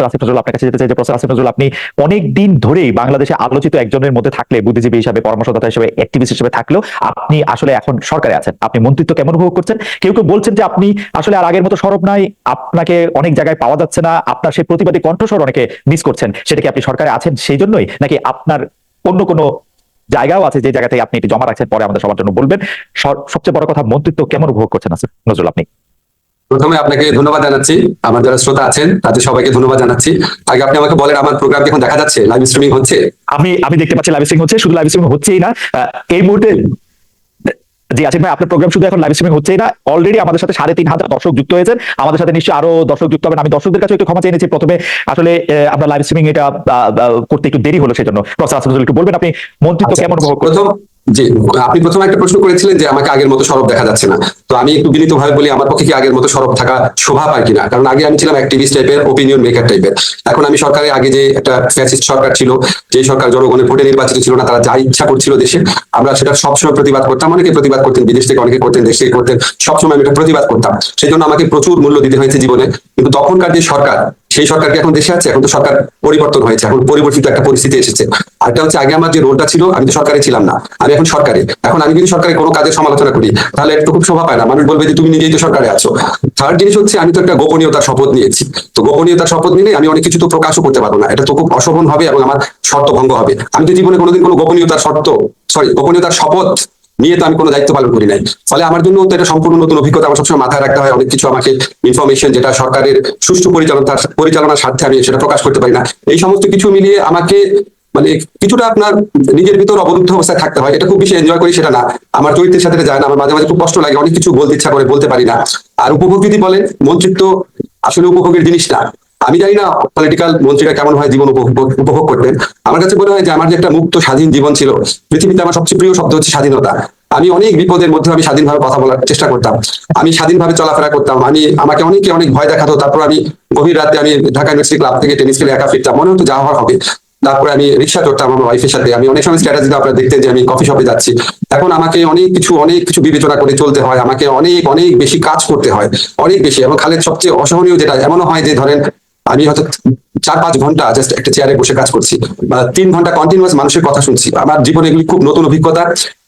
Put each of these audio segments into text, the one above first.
আসিফ নজরুল আপনার কাছে যেতে চাই যে প্রফেসর আসিফ নজরুল আপনি অনেক দিন ধরেই বাংলাদেশে আলোচিত একজনের মধ্যে থাকলে বুদ্ধিজীবী হিসাবে পরামর্শদাতা হিসেবে অ্যাক্টিভিস্ট হিসেবে থাকলেও আপনি আসলে এখন সরকারে আছেন, আপনি মন্ত্রিত্ব কেমন উপভোগ করছেন? কেউ কেউ বলছেন যে আপনি আসলে আর আগের মতো সরব নাই, আপনাকে অনেক জায়গায় পাওয়া যাচ্ছে না, আপনার সেই প্রতিবাদী কণ্ঠস্বর অনেকে মিস করছেন, সেটা কি আপনি সরকারে আছেন সেই জন্যই, নাকি আপনার অন্য কোনো জায়গাও আছে যে জায়গা থেকে আপনি এটি জমা রাখছেন, পরে আমাদের সবার জন্য বলবেন? সবচেয়ে বড় কথা, মন্ত্রিত্ব কেমন উপভোগ করছেন আসিফ নজরুল আপনি? প্রথমে আপনাকে ধন্যবাদ জানাচ্ছি, আমার যারা শ্রোতা আছেন তাদের সবাইকে ধন্যবাদ জানাচ্ছি। আগে আপনি আমাকে বলেন, আমার প্রোগ্রাম এখন দেখা যাচ্ছে, লাইভ স্ট্রিমিং হচ্ছে? আমি আমি দেখতে পাচ্ছি লাইভ স্ট্রিমিং হচ্ছে, শুধু লাইভ স্ট্রিমিং হচ্ছেই না, এই মুহূর্তে জি আসিফ ভাই, আপনার প্রোগ্রাম শুধু এখন লাইভ স্ট্রিমিং হচ্ছেই না, অলরেডি আমাদের সাথে 3,500 দর্শক যুক্ত হয়েছেন, আমাদের সাথে নিশ্চয়ই আরো দর্শক যুক্ত হবেন। আমি দর্শকদের কাছে একটু ক্ষমা চেয়ে নিয়েছি, প্রথমে আসলে আমরা লাইভ স্ট্রিমিং এটা করতে একটু দেরি হলো, সেজন্য প্রফেসর আসিফ নজরুল একটু বলবেন আপনি মন্ত্রিত্ব কেমন উপভোগ করছেন? প্রথম জি, আপনি প্রথমে একটা প্রশ্ন করেছিলেন যে আমাকে আগের মতো সরব দেখা যাচ্ছে না। তো আমি একটু বিনীতভাবে বলি, আমার পক্ষে কি আগের মতো সরব থাকা শোভা পায় কিনা? কারণ আগে আমি ছিলাম অ্যাক্টিভিস্ট টাইপের, ওপিনিয়ন মেকার টাইপের। এখন আমি সরকারে, আগে যে একটা ফ্যাসিস্ট সরকার ছিল, যে সরকার জনগণের ভোটে নির্বাচিত ছিল না, তারা যা ইচ্ছা করছিল দেশে, আমরা সেটা সবসময় প্রতিবাদ করতাম। অনেকে প্রতিবাদ করতেন, বিদেশ থেকে অনেকে করতেন, দেশ থেকে করতেন, সবসময় আমি এটা প্রতিবাদ করতাম। সেই জন্য আমাকে প্রচুর মূল্য দিতে হয়েছে জীবনে। কিন্তু তখনকার যে সরকার, সেই সরকার কি এখন দেশে আছে? এখন তো সরকার পরিবর্তন হয়েছে, এখন পরিবর্তিত একটা পরিস্থিতি এসেছে। আরেকটা হচ্ছে, আগে আমার যে রোলটা ছিল, আমি তো সরকারে ছিলাম না, আমি এখন সরকারে। এখন আমি যদি সরকারের কোনো কাজের সমালোচনা করি, তাহলে একটু খুব শোভা পায় না, মানুষ বলবে যে তুমি নিজেই তো সরকারে আছো। থার্ড জিনিস হচ্ছে, আমি তো একটা গোপনীয়তার শপথ নিয়েছি। তো গোপনীয়তার শপথ নিলে আমি অনেক কিছু তো প্রকাশও করতে পারবো না, এটা তো খুব অশোভন হবে এবং আমার শর্ত ভঙ্গ হবে। আমি তো জীবনে কোনোদিন কোনো গোপনীয়তার শপথ নিয়ে তো আমি কোনো দায়িত্ব পালন করি নাই। ফলে আমার জন্য তো এটা সম্পূর্ণ নতুন অভিজ্ঞতা, আমার সবসময় মাথায় রাখতে হয়। অনেক কিছু আমাকে ইনফরমেশন, যেটা সরকারের সুষ্ঠু পরিচালনার স্বার্থে আমি সেটা প্রকাশ করতে পারি না। এই সমস্ত কিছু মিলিয়ে আমাকে মানে কিছুটা আপনার নিজের ভিতর অবরুদ্ধ অবস্থায় থাকতে হয়। এটা খুব বেশি এনজয় করি সেটা না, আমার চরিত্রের সাথে যায় না। আমার মাঝে মাঝে খুব কষ্ট লাগে, অনেক কিছু বলতে ইচ্ছা করে, বলতে পারি না। আর উপভোগ যদি বলেন, মন্ত্রিত্ব আসলে উপভোগের জিনিস না। আমি জানি না পলিটিক্যাল মন্ত্রীরা কেমন হয় জীবন উপভোগ করতেন। আমার কাছে মনে হয় যে আমার যে একটা মুক্ত স্বাধীন জীবন ছিল, পৃথিবীতে আমার সবচেয়ে প্রিয় শব্দ হচ্ছে স্বাধীনতা। আমি অনেক বিপদের মধ্যে আমি স্বাধীনভাবে কথা বলার চেষ্টা করতাম, আমি স্বাধীনভাবে চলাফেরা করতাম। আমাকে অনেকে অনেক ভয় দেখাতো, তারপর আমি গভীর রাতে আমি ঢাকা ইউনিভার্সিটি ক্লাব থেকে টেনিস খেলে একা ফিরতাম, মনে হতো যা হওয়ার হবে। তারপরে আমি রিক্সা চড়তাম আমার ওয়াইফের সাথে। আমি অনেক সময় স্ট্র্যাটেজি, আপনারা দেখতেন যে আমি কফি শপে যাচ্ছি। এখন আমাকে অনেক কিছু বিবেচনা করে চলতে হয়, আমাকে অনেক অনেক বেশি কাজ করতে হয়, অনেক বেশি। এবং খালেদ, সবচেয়ে অসহনীয় যেটা, এমনও হয় যে ধরেন আমি হয়তো 4-5 ঘন্টা জাস্ট একটা চেয়ারে বসে কাজ করছি, বা 3 ঘন্টা কন্টিনিউয়াস মানুষের কথা শুনছি। আমার জীবনে এগুলি খুব নতুন অভিজ্ঞতা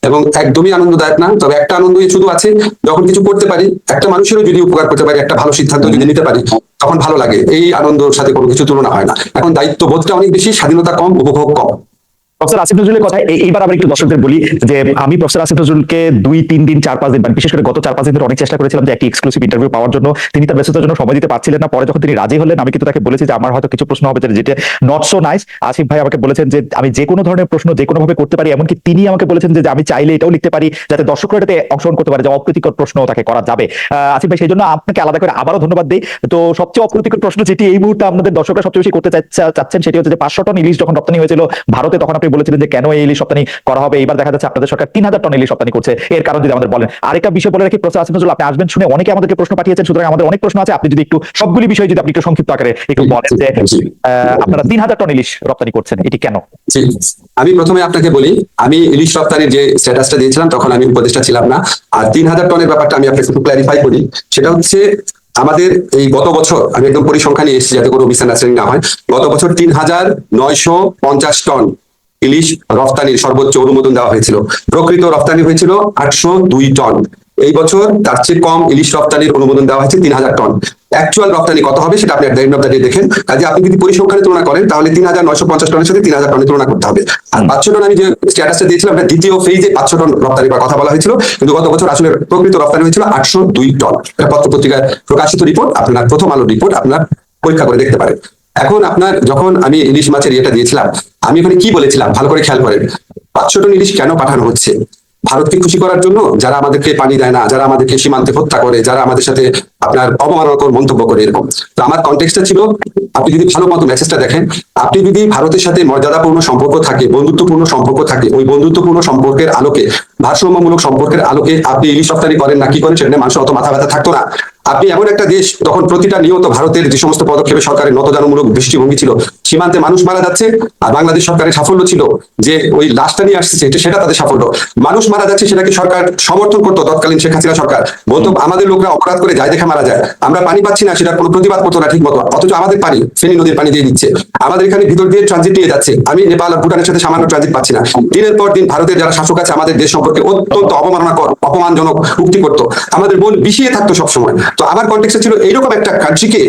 এবং একদমই আনন্দদায়ক না। তবে একটা আনন্দই শুধু আছে, যখন কিছু করতে পারি, একটা মানুষেরও যদি উপকার করতে পারি, একটা ভালো সিদ্ধান্ত যদি নিতে পারি, তখন ভালো লাগে। এই আনন্দের সাথে কোনো কিছু তুলনা হয় না। এখন দায়িত্ববোধটা অনেক বেশি, স্বাধীনতা কম, উপভোগ কম। প্রফেসর আসিফ নজরুলের কথা এইবার আবার একটু দর্শকদের বলি যে আমি প্রফেসর আসিফ নজরুলকে 2-3 দিন 4-5 দিন, মানে বিশেষ করে গত 4-5 দিন ধরে অনেক চেষ্টা করেছিলাম যে একটি এক্সক্লুসিভ ইন্টারভিউ পাওয়ার জন্য। তিনি তার ব্যস্ততার জন্য সময় দিতে পারছিলেন না। পরে যখন তিনি রাজি হলেন, আমি কিন্তু তাকে বলেছি যে আমার হয়তো কিছু প্রশ্ন হবে যেটা নট সো নাইস। আসিফ ভাই আমাকে বলেছেন যে আমি যে কোনো ধরনের প্রশ্ন যে কোনো ভাবে করতে পারি, এমনকি তিনি আমাকে বলেছেন যে আমি চাইলে এটাও লিখতে পারি যাতে দর্শকরা এটাতে অংশগ্রহণ করতে পারে, যে অপ্রীতিকর প্রশ্ন তাকে করা যাবে। আসিফ ভাই, সেই জন্য আপনাকে আলাদা করে আবারও ধন্যবাদ দিই। তো সবচেয়ে অপ্রীতিকর প্রশ্ন যেটি এই মুহূর্তে আমাদের দর্শকরা সবচেয়ে বেশি করতে চাচ্ছেন, সেটি হচ্ছে যে 500 টন ইলিশ যখন রপ্তানি হয়েছিল ভারতে, তখন আপনি বলেছিলেন যে কেন এই ইলিশ রপ্তানি করা হবে। এবার দেখা যাচ্ছে আপনাদের সরকার 3,000 টন ইলিশ রপ্তানি করছে, এর কারণ যদি আমাদের বলেন। আরেকটা বিষয় বলে রাখি, প্রফেসর আসিফ নজরুল আপনি আসবেন শুনে অনেকে আমাদেরকে প্রশ্ন পাঠিয়েছেন, সুতরাং আমাদের অনেক প্রশ্ন আছে। আপনি যদি একটু সবগুলি বিষয় যদি আপনি একটু সংক্ষিপ্ত আকারে একটু বলেন যে আপনারা 3,000 টন ইলিশ রপ্তানি করছেন, এটি কেন? আমি প্রথমে আপনাকে বলি, আমি ইলিশ রপ্তানির যে স্ট্যাটাসটা দিয়েছিলাম তখন আমি উপদেষ্টা ছিলাম না। আর 3,000 টনের ব্যাপারটা আমি আপনাকে একটু ক্ল্যারিফাই করি। সেটা হচ্ছে, আমাদের এই গত বছর, আমি একদম পরিসংখ্যান নিয়ে এসেছি যাতে কোনো মিসআন্ডারস্ট্যান্ডিং না হয়। গত বছর 3,950 টন ইলিশ রফতানির সর্বোচ্চ অনুমোদন দেওয়া হয়েছিল। প্রকৃত রফতানি হয়েছিল 802 টন। এই বছর তার চেয়ে কম ইলিশ রফতানির অনুমোদন দেওয়া হয়েছে 3,000 টন। অ্যাকচুয়াল রপ্তানি কত হবে সেটা আপনি at the end of the day দেখেন। কাজে আপনি যদি পরিসংখ্যানে তুলনা করেন, তাহলে 3,950 টনের সাথে 3,000 টনের তুলনা করতে হবে। আর 500 টন আমি যে স্ট্যাটাসটা দিয়েছিলাম, দ্বিতীয় ফেজে 500 টন রপ্তানি করার কথা বলা হয়েছিল, কিন্তু গত বছর আসলে প্রকৃত রপ্তানি হয়েছিল 802 টন। এটা পত্র পত্রিকায় প্রকাশিত রিপোর্ট, আপনার প্রথম আলো রিপোর্ট, আপনার পরীক্ষা করে দেখতে পারেন। এখন আপনার, যখন আমি ইলিশ মাছের ইয়েটা দিয়েছিলাম, আমি ওখানে কি বলেছিলাম ভালো করে খেয়াল করেন। 500 টন ইলিশ কেন পাঠানো হচ্ছে? ভারতকে খুশি করার জন্য, যারা আমাদেরকে পানি দেয় না, যারা আমাদেরকে সীমান্তে হত্যা করে, যারা আমাদের সাথে আপনার অবমাননাকর মন্তব্য করে, এরকম। তো আমার কনটেক্সটটা ছিল, আপনি যদি ভালো মতো মেসেজটা দেখেন, আপনি যদি ভারতের সাথে মর্যাদাপূর্ণ সম্পর্ক থাকে, বন্ধুত্বপূর্ণ সম্পর্ক থাকে, ওই বন্ধুত্বপূর্ণ সম্পর্কের আলোকে, ভারসাম্যমূলক সম্পর্কের আলোকে আপনি ইলিশ রপ্তানি করেন না কি করেন, সেটা মানুষের অত মাথা ব্যথা থাকতো না। আপনি এমন একটা দেশ, তখন প্রতিটা নিয়ত ভারতের যে সমস্ত পদক্ষেপে সরকারের নতজানুমূলক দৃষ্টিভঙ্গি ছিল, সীমান্তে মানুষ মারা যাচ্ছে, আর বাংলাদেশ সরকারের সাফল্য ছিল যে ওই লাশটা নিয়ে আসছে, সেটা তাদের সাফল্য। মানুষ মারা যাচ্ছে সেটাকে সরকার সমর্থন করতো, তৎকালীন শেখ হাসিনা সরকার বলতো আমাদের লোকরা অপরাধ করে যায় দেখে মারা যায়, আমরা পানি পাচ্ছি না, সেটার কোনো প্রতিবাদ করতো না ঠিক মতো, অথচ আমাদের পানি ফেনী নদীর পানি দিয়ে দিচ্ছে, আমাদের এখানে ভিতর দিয়ে ট্রানজিট নিয়ে যাচ্ছে, আমি নেপাল আর ভুটানের সাথে সামান্য ট্রানজিট পাচ্ছি না। দিনের পর দিন ভারতের যারা শাসক আছে আমাদের দেশ সম্পর্কে অত্যন্ত অবমাননাকর অপমানজনক উক্তি করতো, আমাদের মন বিষিয়ে থাকতো সবসময়। তো আমার কন্টেক্সটে ছিল এইরকম একটা কান্ট্রিকে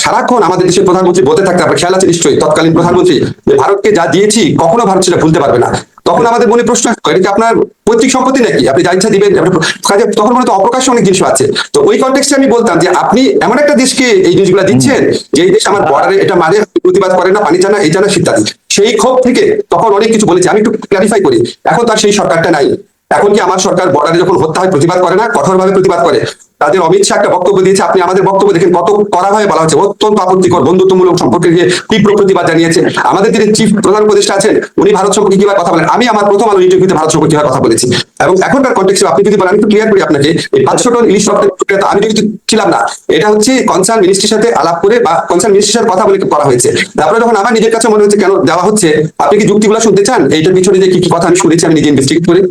সারাক্ষণ আমাদের দেশের প্রধানমন্ত্রী বলতে থাকতে, আপনার খেয়াল আছে নিশ্চয়ই তৎকালীন প্রধানমন্ত্রী, যে ভারতকে যা দিয়েছি কখনো ভারত সেটা ভুলতে পারবে না। তখন আমাদের মনে প্রশ্ন আসতো, এটা কি আপনার পৈতৃক সম্পত্তি নাকি, আপনি যা ইচ্ছা দিবেন? কাজে তখন মনে তো অপ্রকাশ্য অনেক জিনিস আছে। তো ওই কন্টেক্সটে আমি বলতাম যে আপনি এমন একটা দেশকে এই জিনিসগুলো দিচ্ছেন যে এই দেশ আমার বর্ডারে এটা মানে প্রতিবাদ করে না, পানি চায় না, এই চায় না, ইত্যাদি। সেই ক্ষোভ থেকে তখন অনেক কিছু বলেছি, আমি একটু ক্লারিফাই করি, এখন তার সেই সরকারটা নাই। এখন কি আমার সরকার বর্ডারে যখন হত্যা হয় প্রতিবাদ করে না, কঠোরভাবে প্রতিবাদ করে? তাদের অমিত শাহ একটা বক্তব্য দিয়েছে, আপনি আমাদের বক্তব্য দেখেন কত কড়াভাবে বলা হচ্ছে, অত্যন্ত আপত্তিকর বন্ধুত্বমূলক সম্পর্কে গিয়ে তীব্র প্রতিবাদ জানিয়েছে। আমাদের যিনি চিফ প্রধান উপদেষ্টা আছেন উনি ভারত সম্পর্কে কিভাবে কথা বলেন, আমি আমার প্রথম আলো ইন্টারভিউতে ভারত সম্পর্কে কিভাবে কথা বলেছি। এবং এখনকার কন্টেক্সটে আপনি যদি বলেন, আমি একটু ক্লিয়ার করি আপনাকে, এই 500 টন ইলিশ রপ্তানি প্রক্রিয়া আমি কিন্তু ছিলাম না, এটা হচ্ছে কনসার্ন মিনিস্ট্রির সাথে আলাপ করে বা কনসার্ন মিনিস্ট্রির সাথে কথা বলে করা হয়েছে। তারপরে যখন আমার নিজের কাছে মনে হচ্ছে কেন দেওয়া হচ্ছে, আপনি কি যুক্তিগুলো শুনতে চান? এইটার পিছনে যে কি কি কথা আমি শুনেছি আমি নিজে ইনভেস্টিগেট করে